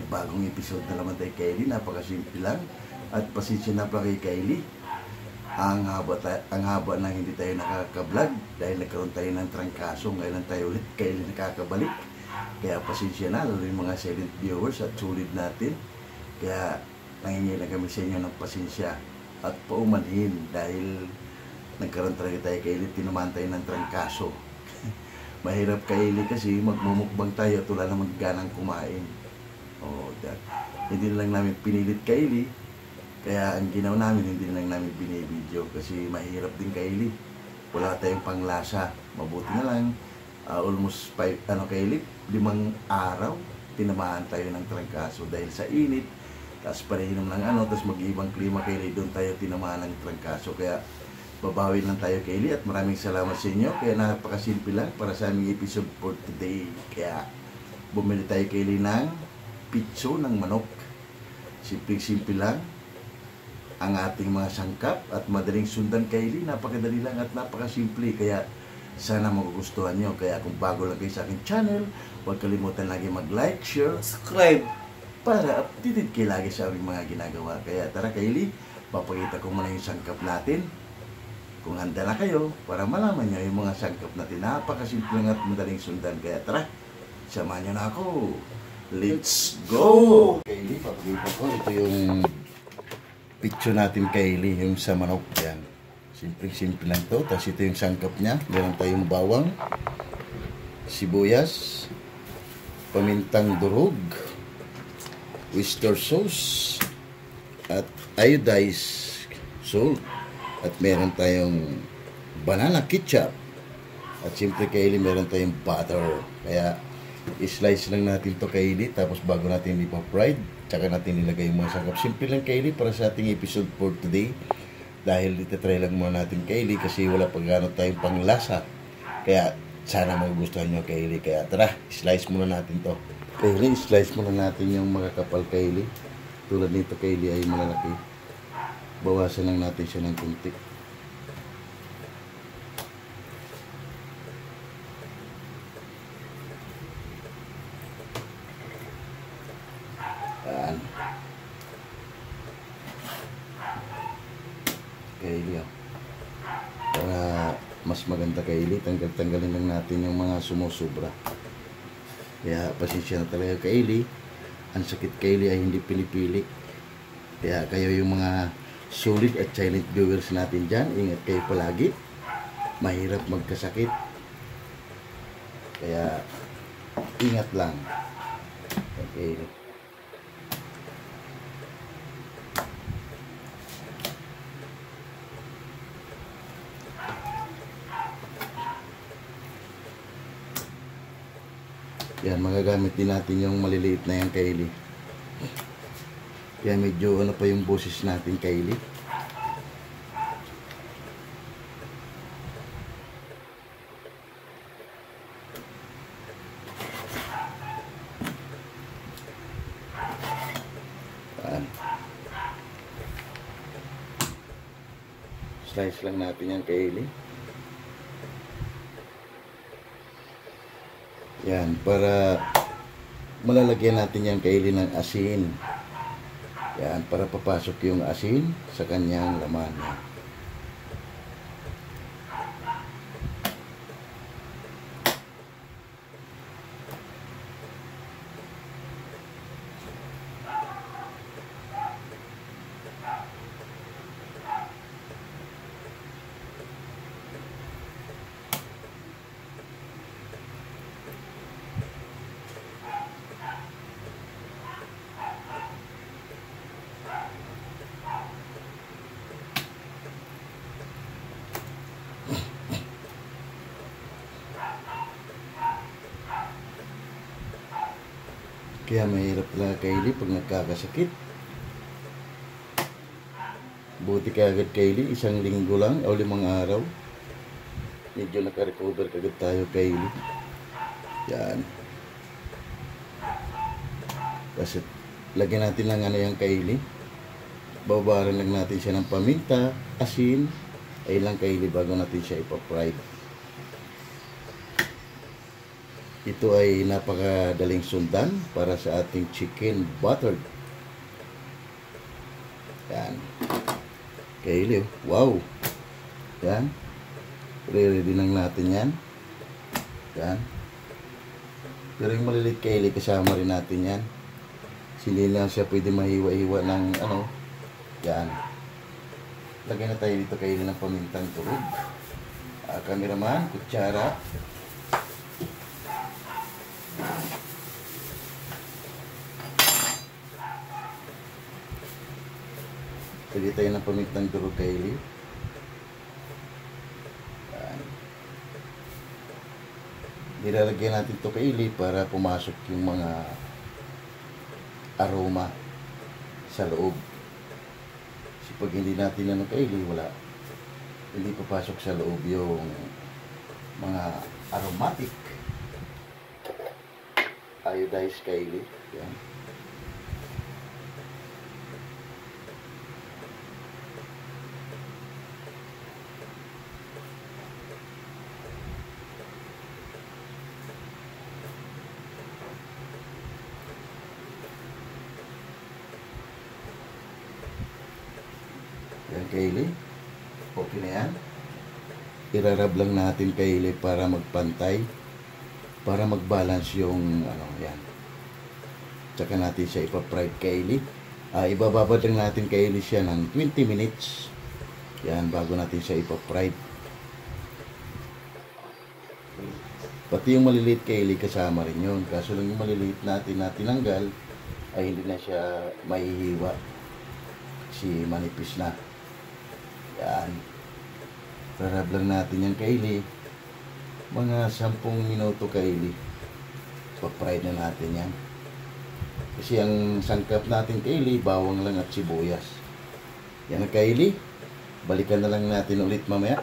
panibagong episode na naman tayo Kylie. Napakasimple lang. At pasensya na pa kay Kylie. Ang haba na hindi tayo nakaka-vlog dahil nagkaroon tayo ng trangkaso. Ngayon lang tayo ulit Kylie nakakabalik. Kaya pasensya na, lalo yung mga silent viewers at sulit natin. Kaya nangingi na kami sa inyo ng pasensya at paumanhin dahil nagkaroon talaga tayo Kylie, tinamaan tayo ng trangkaso. Mahirap Kylie kasi magmumukbang tayo at wala namang ganang kumain. Hindi lang namin pinilit Kylie. Kaya ang ginawa namin, hindi lang namin binibideo kasi mahirap din Kylie. Wala tayong panglasa. Mabuti na lang, almost 5 Kylie, 5 araw, tinamaan tayo ng trangkaso dahil sa init. Tapos parinom ng tapos mag-ibang klima Kylie, doon tayo tinamaan ng trangkaso. Kaya babawi lang tayo Kylie at maraming salamat sa inyo. Kaya napakasimple lang para sa aming episode for today. Kaya bumili tayo Kylie ng pitso ng manok. Simple lang ang ating mga sangkap at madaling sundan Kylie. Napakadali lang at napakasimple. Kaya sana magugustuhan nyo. Kaya kung bago lang kayo sa aking channel, huwag kalimutan lagi mag-like, share, subscribe para updated kayo lagi sa aming mga ginagawa. Kaya tara Kylie, papakita ko muna yung sangkap natin. Kung handa na kayo, para malaman nyo yung mga sangkap natin. Napakasimple at madaling sundan. Kaya tara, samahan nyo na ako. Let's go! Kylie, papakita ko. Ito yung picture natin Kylie, yung sa manok. Yan. Simple lang to. Tapos ito yung sangkap niya. Meron tayong bawang, sibuyas, pamintang durog, oyster sauce, at iodized salt. At meron tayong banana ketchup. At siyempre Kylie, meron tayong butter. Kaya i-slice lang natin to Kylie. Tapos bago natin ipa-fried, tsaka natin nilagay yung mga sangkap. Simple lang Kylie para sa ating episode for today. Dahil itatry lang muna natin Kylie kasi wala pag gano'n tayong panglasa. Kaya sana magugustuhan nyo Kylie. Kaya tara, slice muna natin to. Kylie, slice muna natin yung makakapal Kylie. Tulad nito Kylie ay malalaki. Bawasan lang natin siya ng kunti. Ayan. Kylie, para mas maganda Kylie, tanggalin lang natin yung mga sumusobra. Kaya pasensya na talaga Kylie. Ang sakit Kylie ay hindi pili-pili. Kaya kayo yung mga solid at silent viewers natin dyan, ingat kayo palagi. Mahirap magkasakit. Kaya ingat lang. Okay. Yan, magagamit din natin yung maliliit na yan Kylie. Kaya medyo pa yung boses natin Kylie. Slice lang natin yan Kylie. Yan, para malalagyan natin yan Kylie ng asin. Yan, para papasok yung asin sa kanyang laman. Kaya mahirap talaga Kylie pag nagkakasakit. Buti kaya agad Kylie, 1 linggo lang o 5 araw. Medyo naka-recover kagad tayo Kylie. Yan. Kasi lagyan natin lang yung Kylie. Babawaran lang natin siya ng paminta, asin. Ay lang Kylie bago natin siya ipa-fry. Ito ay napakadaling sundan para sa ating chicken buttered. Yan. Kaili. Wow. Yan. Ready lang natin yan. Yan. Pero yung malilit kaili, kasama rin natin yan. Hindi lang siya pwede mahiwa-hiwa ng ano. Yan. Lagyan na tayo dito kaili ng pamintang turog. Cameraman, kutsara. Lagyan tayo ng pamintang turog kaili. Nilalagyan natin ito kaili para pumasok yung mga aroma sa loob. Kasi pag hindi natin ano kaili, wala. Hindi papasok sa loob yung mga aromatic. Iodized kaili. Yan. Yan kaili. Okay na yan. Irarab lang natin kaili para magpantay. Para mag-balance yung ano yan. Tsaka natin siya ipa-fried kaili. Ibababad lang natin kaili siya ng 20 minutes. Yan, bago natin siya ipa-fried. Pati yung maliliit kaili kasama rin yun. Kaso lang yung maliliit natin na tinanggal ay hindi na siya mahihiwa. Kasi manipis na. Yan. Rarab lang natin yung kaili. Mga 10 minuto kaili. Pa-fried na natin yan. Kasi ang sangkap natin kaili, bawang lang at sibuyas. Yan ang kaili. Balikan na lang natin ulit mamaya.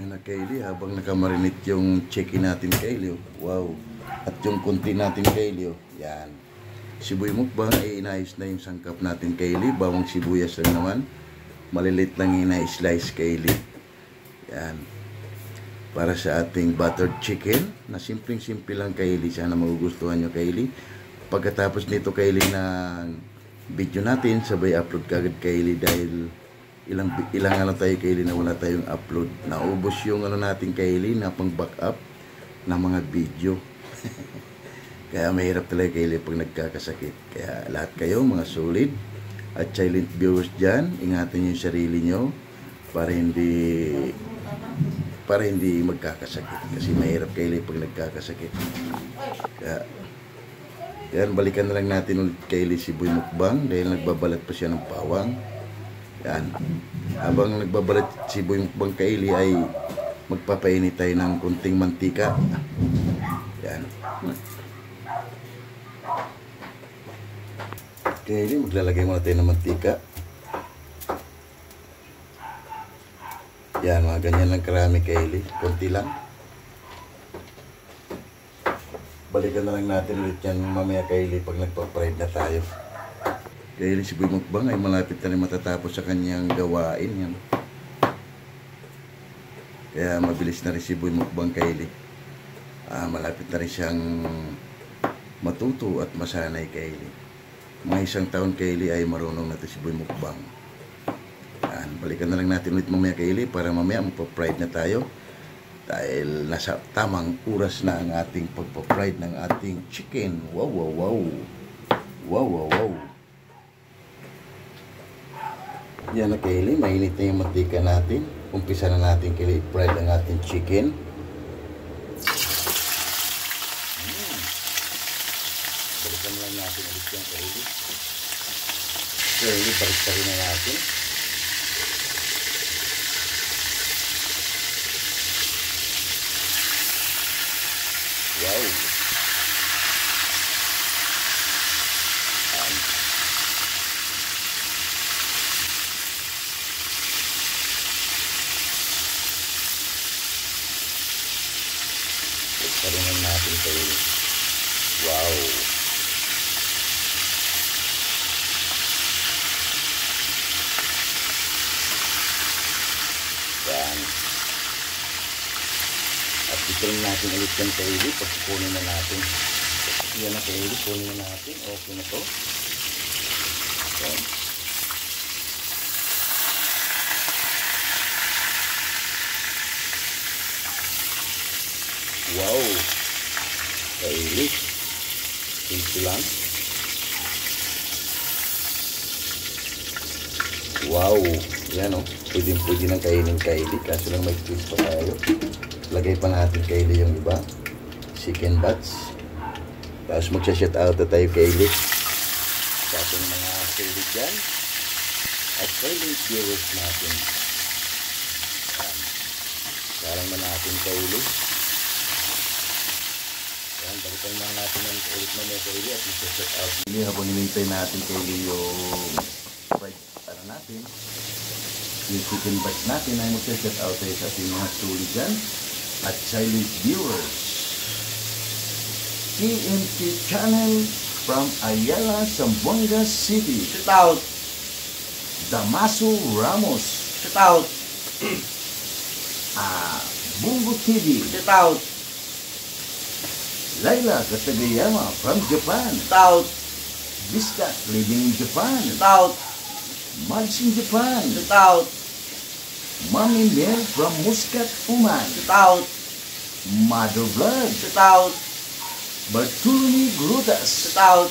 Yan ang kaili, habang nakamarinate yung chicken natin kaili. Wow. At yung kunti natin kaili. Yan. Sibuy mukbang ay inayos na yung sangkap natin kaili. Bawang sibuyas lang naman. Malilit lang yung na-slice kaili. Yan. Para sa ating buttered chicken. Na simpleng-simple lang kaili. Sana magugustuhan nyo kaili. Pagkatapos nito kaili ng video natin, sabay upload kagad kaili dahil ilang ano tayo kaili na wala tayong upload. Naubos yung ano natin kaili na pang backup ng mga video. Kaya mahirap talaga kaili pag nagkakasakit. Kaya lahat kayo mga solid at silent viewers dyan, ingatan yung sarili nyo para hindi magkakasakit. Kasi mahirap kaili pag nagkakasakit. Kaya yan, balikan na lang natin ulit kaili Sibuy Mukbang dahil nagbabalat pa siya ng bawang. Yan. Habang nagbabalat Sibuy Mukbang kaili ay magpapainit tayo ng kunting mantika. Yan. Kaili, maglalagay muna tayo ng mantika. Yan, mga ganyan lang karami kaili. Kunti lang. Balikan na lang natin ulit yan mamaya kaili pag nagpa-fried na tayo. Kaili Sibuy Mukbang ay malapit na rin matatapos sa kanyang gawain yan. Kaya mabilis na rin Sibuy Mukbang kaili. Malapit na rin siyang matuto at masanay kaili. Mga 1 taon kaili ay marunong na ito Sibuy Mukbang. Yan, balikan na lang natin ulit mamaya kaili para mamaya magpa-fried na tayo. Dahil nasa tamang oras na ang ating pagpa-fried ng ating chicken. Wow, wow, wow. Wow, wow, wow. Yan na kaili, mainit na yung mantika natin. Umpisa na natin kaili i-fried ang ating chicken. Balikan lang natin ulit yung kaili. Kaili, balik-tarin na natin. Wow. Tarunan natin ito. Wow. Yan. At Ito lang natin ulit yan kaili. Pagkukunin na natin. Yan na kaili. Kunin na natin. Okay na to. Yan. Wow. Kaili. Simple lang. Wow. Yan o. Pwede nang kainin kaili. Kaso lang may twist pa tayo. Lagay pa natin kaili yung iba. Chicken butts. Tapos magsha-shout out na tayo kaili. Sa ating mga kaili dyan. At kaili viewers natin. Yan. Sarang na natin kaili. Yan. Balikan lang natin yung ulit na may kaili. At magsha-shout out. Habang hinintay natin kaili yung fried natin. Yung chicken butts natin ay magsha-shout out tayo sa ating mga tuli dyan. At silent viewers, TNT channel from Ayala, Zamboanga City. Shout out. Damaso Ramos. Shout out. Bungo TV. Shout out. Laila Katagayama from Japan. Shout out. Biskat living in Japan. Shout out. Mads in Japan. Shout out. Mami Mel from Muscat, Oman. Shout out. Mother Blood. Shout out. Bartolome Grutas. Shout out.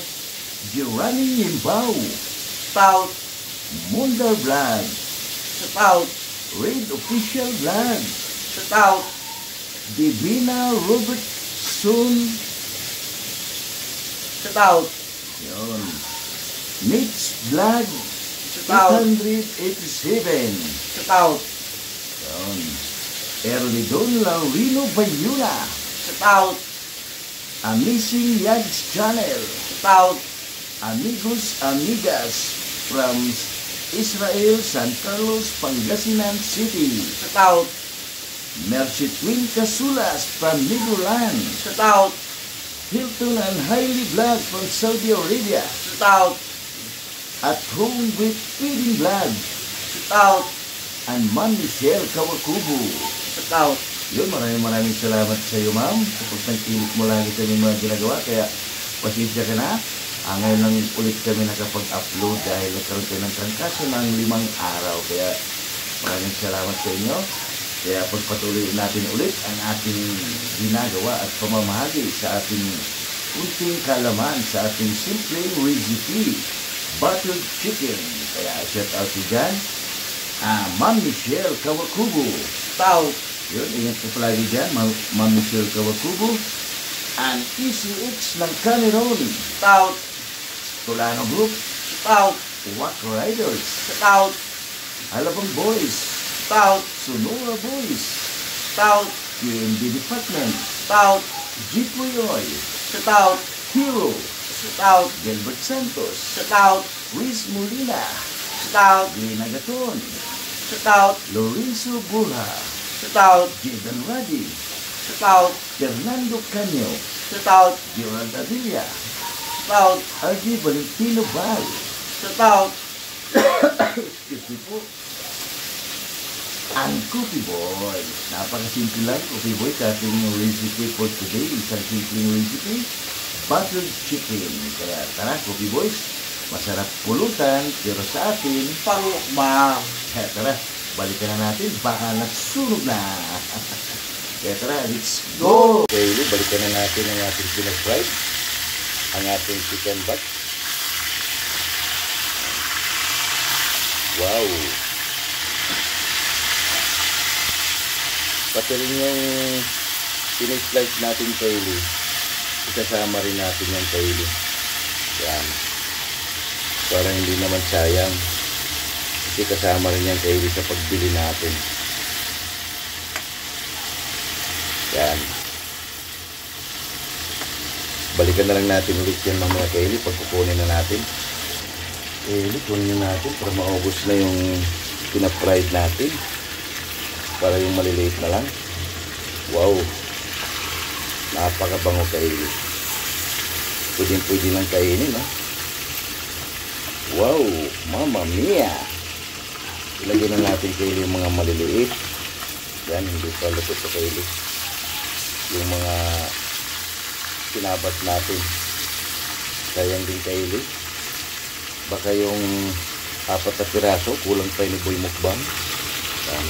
Girani Imbao. Shout out. Mundar Vlog. Shout out. Raid Official Vlog. Shout out. Divina Robertson. Shout out. Yun. Mitch Vlog. Shout out. 887. Shout out. Yun. Erlidon Laurino Bayula. Shout out. Amazing Yags Channel. Shout out. Amigos Amigas from Israel, San Carlos, Pangasinan City. Shout out. Mercy Twin Casulas from Nigolan. Shout out. Hilton and Hailey Vlog from Saudi Arabia. Shout out. At Home with Feeding Vlog. Shout out. And Ma'am Michelle Kawakubo. Shout out. Yun, maraming salamat sa iyo, ma'am. Kapag nagkilit mo lagi kami mga ginagawa, kaya pasensya ka na. Ngayon lang ulit kami nakapag-upload dahil nagkaroon tayo ng trangkaso ng 5 araw. Kaya maraming salamat sa inyo. Kaya pagpatuloy natin ulit ang ating ginagawa at pamamahagi sa ating kunting kalaman sa ating simpleng recipe, buttered chicken. Kaya shout out to dyan. Ma'am Michelle Kawakubo. Shout out. Yun, ingat po palagi dyan, Ma'am Michelle Kawakubo. And ECX ng Cameroon. Shout out. Tulano Group. Shout out. Wack Riders. Shout out. Alabang Boys. Shout out. Sonora Boys. Shout out. QMB Department. Shout out. Jipoyoy. Shout out. Hero. Shout out. Gilbert Santos. Shout out. Riz Molina. Shout out. Lina Gaton. Shout out. Lorenzo Burha. Shout out. Jordan Radi. Shout out. Fernando Canyo. Shout out. Gerald Adilla. Shout out. RG Valentino Val. Shout out. Excuse me po. Ang Coffee Boy. Napakasimple lang, Coffee Boy, sa ating recipe for today. Isang simpleng recipe, buttered chicken. Kaya tara, Coffee Boys, masarap pulutan, pero sa atin, Pangukbang. kaya tara, balikan na natin, baka nagsunog na. Kaya tara, let's go! Okay, balikan na natin ang ating pinag-fried, ang ating chicken butt. Wow! Pati rin yung pinag-slice natin kaili. Isasama rin natin yung kaili. Yan. Para hindi naman sayang. Kasi kasama rin yung kaili sa pagbili natin. Yan. Balikan na lang natin ulit yan mga kaili pag kukunin na natin. Kaili, kunin na natin para maubos na yung pinap-fried natin. Para yung maliliit na lang. Wow. Napakabango kaili. Pwede lang kainin, no? Wow. Mamma mia. Ilagay na natin kaili yung mga maliliit. Yan, hindi pa lupot sa kaili. yung mga sinabas natin. Sayang din Kylie. Baka yung 4 na piraso, kulang pa ni Boy Mukbang. Yan.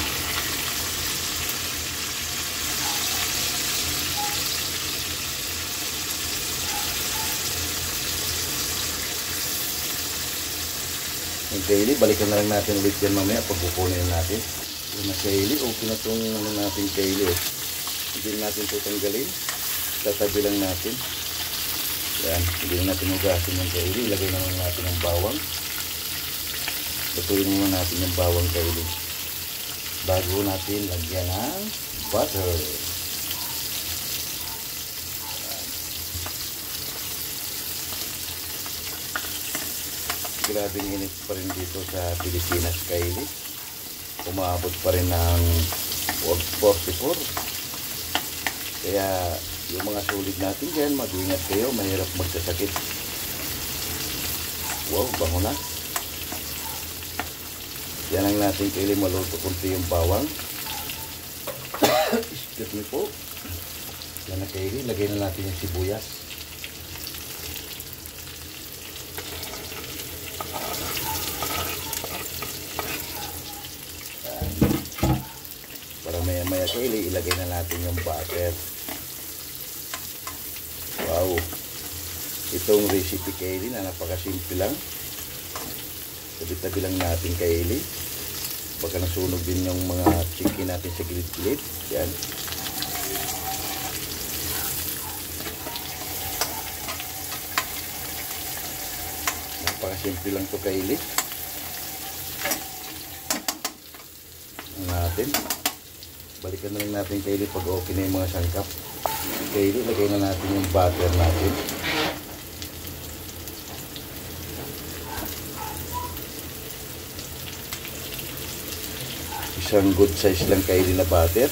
Yung Kylie, balikan na lang natin ulit yan mamaya pag kukunin natin. Yung na Kylie, okay na itong ano natin Kylie. Hindi natin ito tanggalin. Tatabi lang natin. Yan, hindi na natin hugasin yung Kylie. Ilagay naman natin ang bawang. Lutuin muna natin yung bawang Kylie. Bago natin lagyan ng butter. Grabing init pa rin dito sa Pilipinas Kylie. Umabot pa rin ng 44. Kaya yung mga sulit natin dyan, mag-ingat kayo, mahirap magkasakit. Wow, bango na. Yan ang natin Kylie, maluto kunti yung bawang. Excuse me po. Yan na Kylie, lagay na natin yung sibuyas. Para maya-maya Kylie, ilagay na natin yung butter. Wow. Itong recipe Kylie na napakasimple lang. Tabi-tabi lang natin Kylie. Baka nasunog din yung mga chicken natin sa gilid-gilid. Yan. Napakasimple lang to Kylie. Ang natin. Balikan na lang natin Kylie pag okay na yung mga sangkap. Kylie, lagay na natin yung butter natin. Isang good size lang Kylie na butter.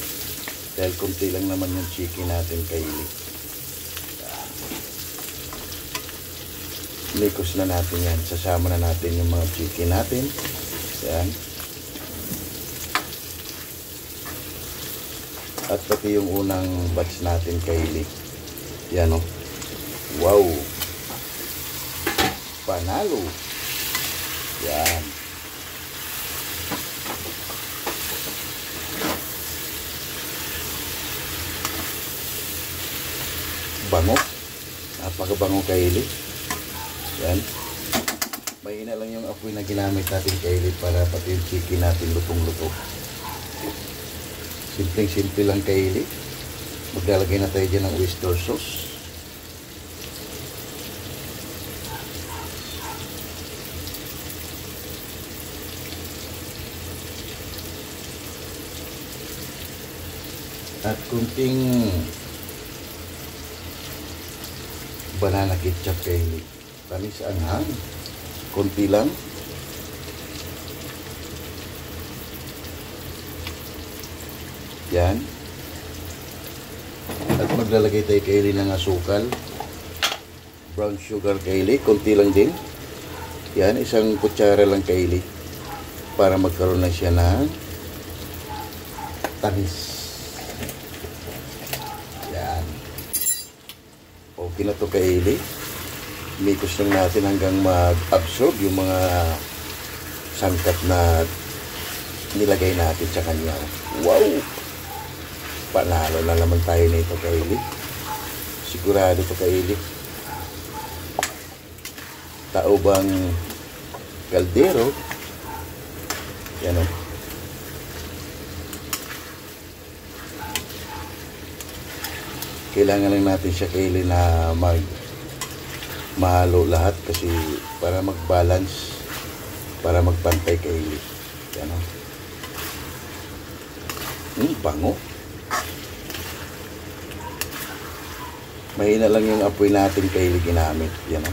Dahil kunti lang naman yung chicken natin Kylie. Likos na natin yan. Sasama na natin yung mga chicken natin. Yan. At pati yung unang batch natin Kylie. Yan o. Wow. Panalo. Yan. Bango. Napakabango Kylie. Yan. Mahina lang yung apoy na ginamit natin Kylie para pati yung chicken natin lutong-luto. Simpleng-simple lang Kylie. Maglalagay na tayo dyan ng oyster sauce. At kunting banana ketchup Kylie. Tamis anghang. Kunti lang. Yan. At maglalagay tayo Kylie ng asukal. Brown sugar Kylie. Kunti lang din. Yan. Isang kutsara lang Kylie. Para magkaroon na siya ng tamis. Yan. Okay na to Kylie. Mikos lang natin hanggang mag-absorb yung mga sangkap na nilagay natin sa kanya. Wow! Panalo na naman tayo nito Kylie. Sigurado to Kylie. Taobang kaldero. Yan o. Kailangan lang natin siya Kylie na mahalo lahat kasi para mag-balance, para magpantay Kylie. Yan o. Bango. Mahina lang yung apoy natin Kylie ginamit. Yan o.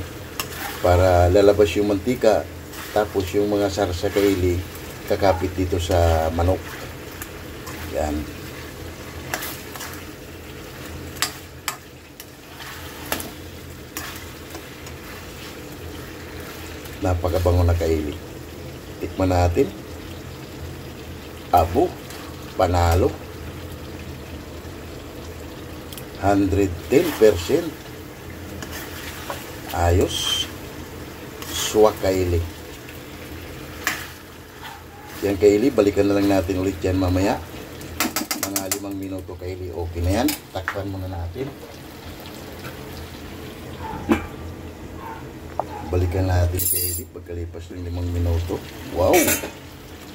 Para lalabas yung mantika. Tapos yung mga sarsa Kylie kakapit dito sa manok. Yan. Napakabango na Kylie. Tikman natin. Abo. Panalo. 110%. Ayos. Swak Kylie. Yan Kylie, balikan na lang natin ulit yan mamaya. Mga 5 minuto Kylie. Okay na yan. Takpan muna natin. Balikan natin Kylie pagkalipas ng 5 minuto. Wow!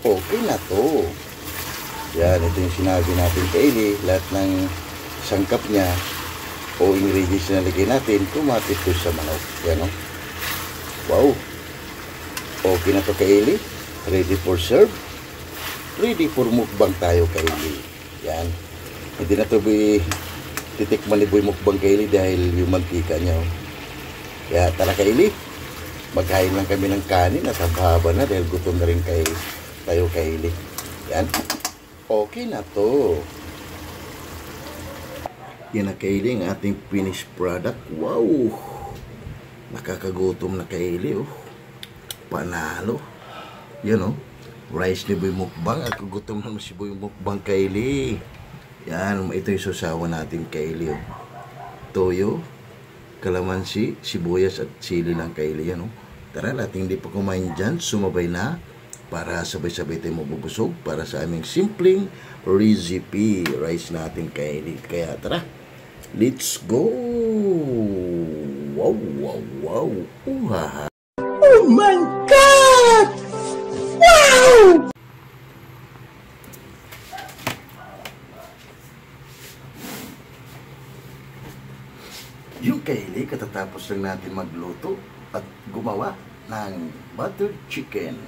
Okay na to. Yan, ito yung sinabi natin Kylie. Lahat ng sangkap niya o ingredients na nalagay natin, kumapit to sa manok. Yan o. Wow! Okay na to Kylie. Ready for serve. Ready for mukbang tayo Kylie. Yan. Hindi na to titikman ni Boy mukbang Kylie dahil yung mantika niya. Oh. Kaya tara Kylie. Magkain lang kami ng kanin at haba na dahil gutom na rin tayo Kylie. Yan. Okay na to. Yan na Kylie ang ating finished product. Wow! Nakakagutom na Kylie. Oh. Panalo. Yan oh. Rice ni Boy Mukbang. At kagutom naman si Boy Mukbang Kylie. Yan. Ito yung susawa natin Kylie. Oh. Toyo, kalamansi, sibuyas at sili lang Kylie. Yan oh. Tara, natin hindi pa kumain dyan. Sumabay na para sabay-sabay tayo mabubusog para sa aming simpleng recipe. Rice natin Kylie. Kaya tara. Let's go! Wow, wow, wow! Uhaha! Oh my God! Wow! Yung Kylie, katatapos lang natin magluto at gumawa ng buttered chicken.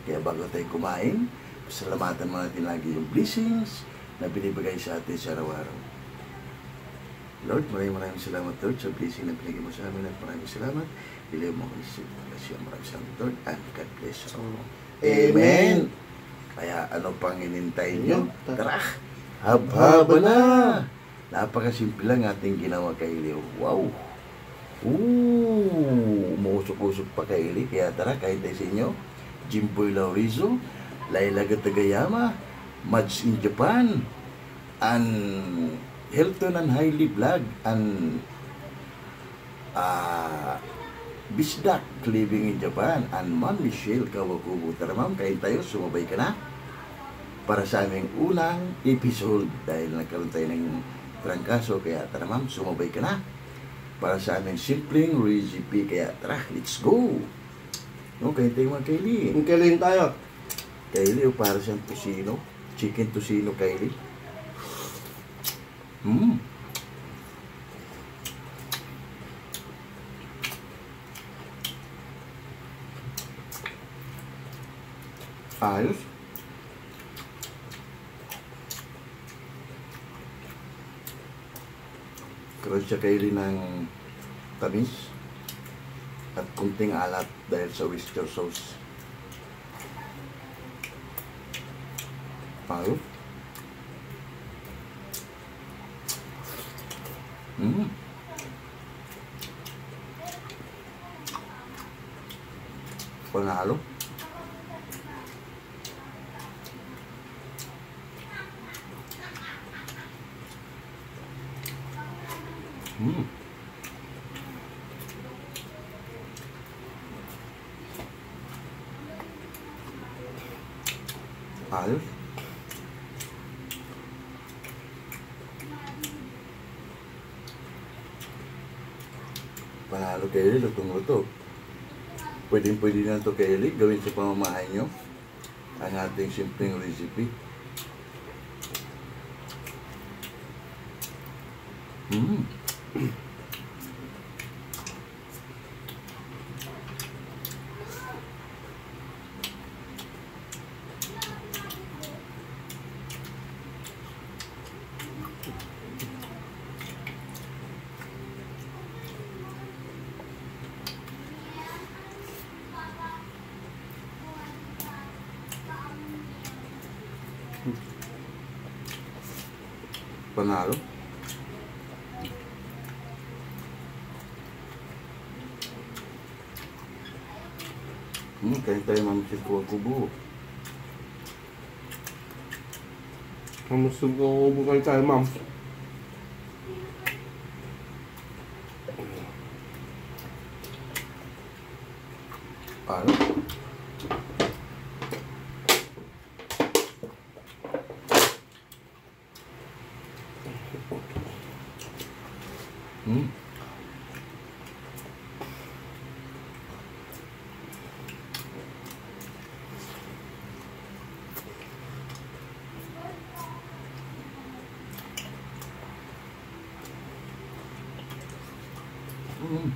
Kaya bago tayo kumain, pasalamatan mo natin lagi yung blessings na binibigay sa atin sa araw-araw. Lord, maraming salamat Lord sa blessing na pinigay mo sa amin at maraming salamat. Ilaw mo kami sa pagkasya. Maraming salamat Lord and God bless you. Amen! Kaya ano pang inintay nyo? Tara! Haba na! Napakasimple lang ating ginawa Kylie. Wow! Umusok-usok pa Kylie. Kaya tara, kahit tayo sa inyo. Jimboy Laurizo, Laila Gatagayama, Mads in Japan, and Hilton and Hailey Vlog, and Bisdak living in Japan, and Ma'am Michelle Kawakubo. Tara ma'am, kain tayo, sumabay ka na para sa aming unang episode dahil nagkaroon tayo ng trangkaso. Kaya tara ma'am, sumabay ka na para sa aming simpleng recipe. Kaya tara, let's go! No, kain tayo mga Kylie. Kain tayo. Kylie, para siyang tosino. Chicken tosino Kylie. Ayos. Karoon siya Kylie ng tamis at kunting alat dahil sa oyster sauce. Ayos. Panalo. Ayos. Panalo Kylie, lutong-luto. Pwede na ito Kylie, gawin sa pamamahay nyo ang ating simpleng recipe. Panalo. Kain tayo mamsip ko kubo. Mamusog ko bukan tayo, ma'am. Ano? Hmm. Mm.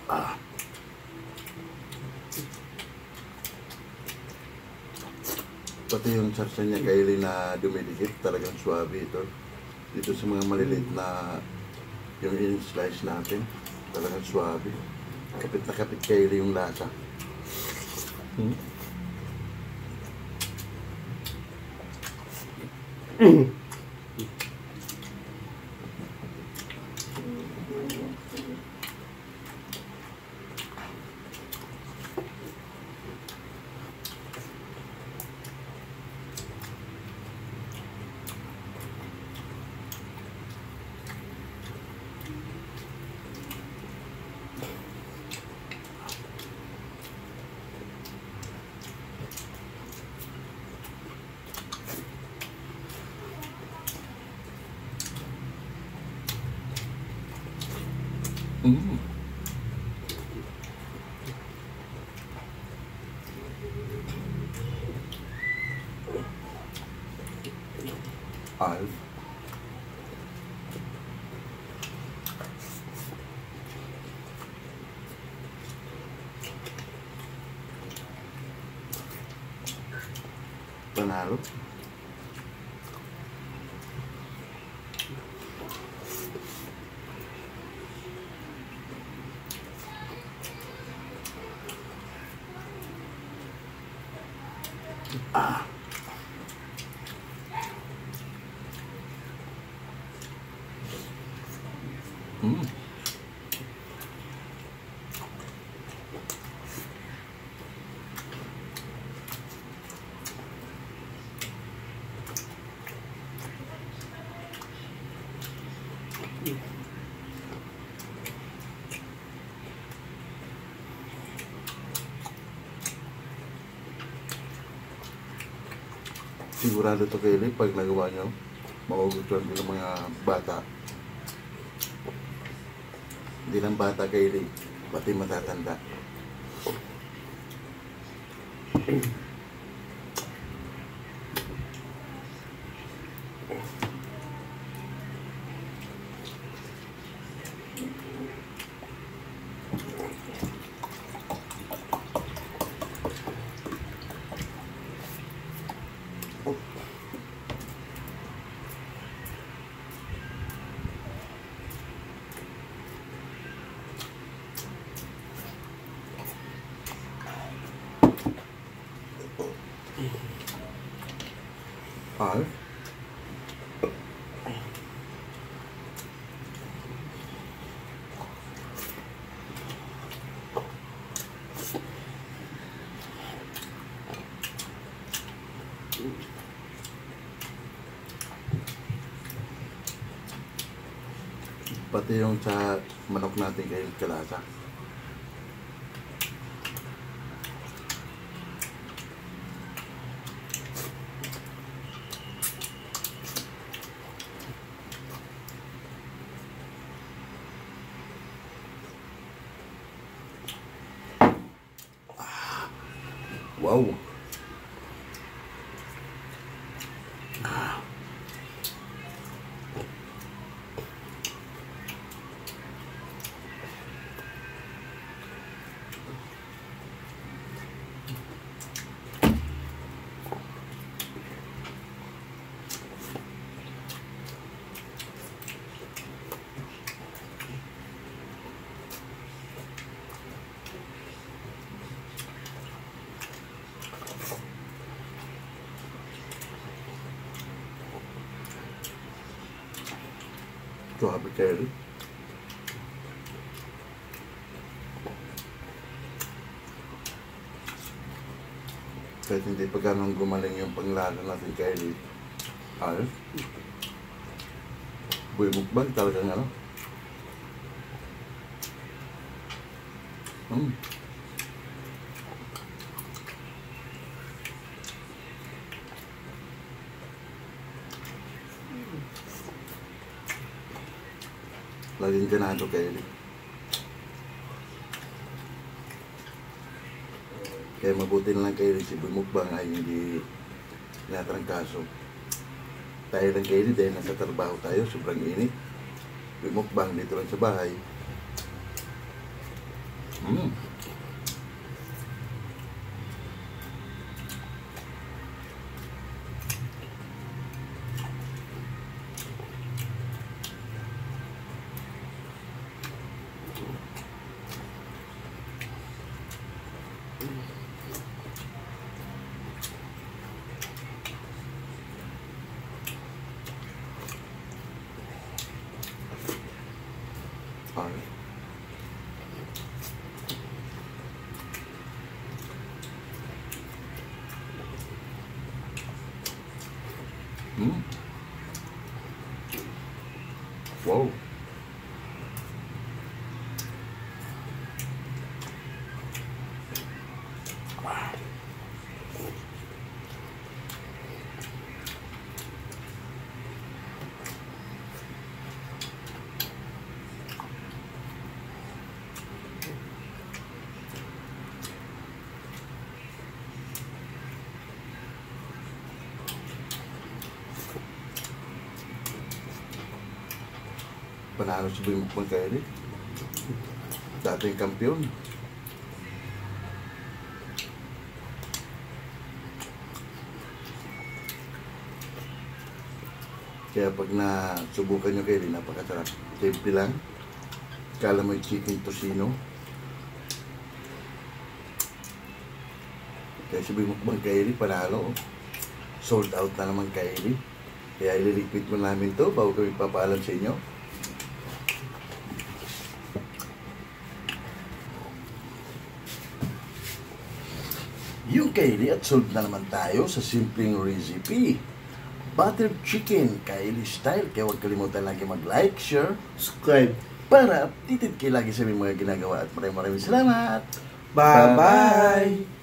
Ah. Pati yung sarsa niya kaili na dumidikit, talagang swabe ito. Dito sa mga maliliit na yung in-slice natin, talagang swabe. Kapit na kapit kaili yung lasa. Hmm. Mm. Alf. Panalo. Ah. Mm. Sigurado to kayo, pag nagawa nyo, magugustuhan ko ng mga bata. Hindi lang bata kayo, pati matatanda. Alf. Pati yung sa manok natin kayo kalasa. Wow. Grabe kayo. Kahit hindi pa ganun gumaling yung panglalo natin kayo. Ayos. Buhay mukbang talagang ano. Mm. Laging ganado kayo. Kaya mabuti na lang kayo si Bumukbang ay hindi natrangkaso. Tayo lang kayo dahil nasa trabaho tayo, sobrang init. Bumukbang dito lang sa bahay. Alright. Wow. Panalo si Bumukbang kayo rin. Dating kampiyon. Kaya pag nasubukan nyo kayo rin, napakasarap. Simple lang. Kala mo yung chicken tocino. Kaya si Bumukbang kayo rin, panalo. Sold out na naman kayo rin. Kaya ililiquid mo namin to bago kami papaalam sa inyo. Yung kaili at sold na naman tayo sa simpleng recipe. Buttered chicken, kaili style. Kaya huwag kalimutan lagi mag-like, share, Subscribe. para updated kayo lagi sa aming mga ginagawa. At maraming salamat. Bye-bye.